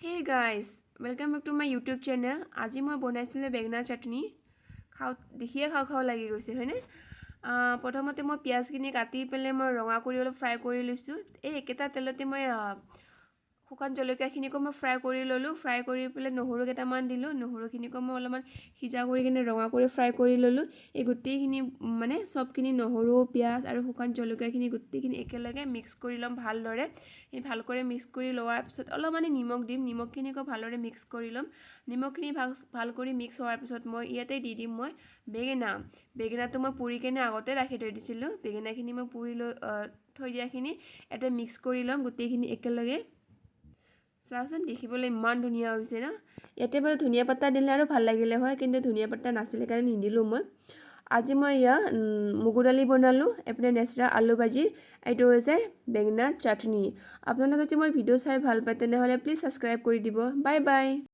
Hey guys, welcome back to my YouTube channel. আজি মই বনাইছিলোঁ বেঙেনা চাটনি। দেখিয়ে খাওঁ লাগি গৈছে হয়নে? প্ৰথমতে মই পিয়াজখিনি কাটি পেলাই মই ৰঙা কৰি অলপ ফ্ৰাই কৰি লৈছোঁ। এই একেটা তেলতে মই শুকান জলকীয়াখিনিকো মই ফ্ৰাই কৰি ল'লোঁ। ফ্ৰাই কৰি পেলাই নহৰু কেইটামান দিলোঁ। নহৰুখিনিকো মই অলপমান সিজা কৰি কিনে ৰঙা কৰি ফ্ৰাই কৰি ল'লোঁ। এই গোটেইখিনি মানে চবখিনি নহৰু পিঁয়াজ আৰু শুকান জলকীয়াখিনি গোটেইখিনি একেলগে মিক্স কৰি ল'ম ভালদৰে। এই ভালকৈ মিক্স কৰি লোৱাৰ পিছত অলপমান নিমখ দিম। নিমখখিনিকো ভালদৰে মিক্স কৰি ল'ম। নিমখখিনি ভাল কৰি মিক্স হোৱাৰ পিছত মই ইয়াতে দি দিম মই বেঙেনাটো মই পুৰি কিনে আগতে ৰাখি থৈ দিছিলোঁ। বেঙেনাখিনি মই পুৰি লৈ থৈ দিয়াখিনি ইয়াতে মিক্স কৰি ল'ম গোটেইখিনি একেলগে। চাওচোন দেখিবলৈ ইমান ধুনীয়া হৈছে ন। ইয়াতে বাৰু ধনিয়া পাতা দিলে আৰু ভাল লাগিলে হয়, কিন্তু ধনিয়া পাতা নাছিলে কাৰণে নিদিলোঁ মই। আজি মই মগু দালি বনালোঁ, এপিনে নেচেৰা আলু ভাজি, এইটো হৈছে বেঙেনা চাটনি। আপোনালোকে যদি মোৰ ভিডিঅ' চাই ভাল পায় তেনেহ'লে প্লিজ ছাবস্ক্ৰাইব কৰি দিব। Bye bye.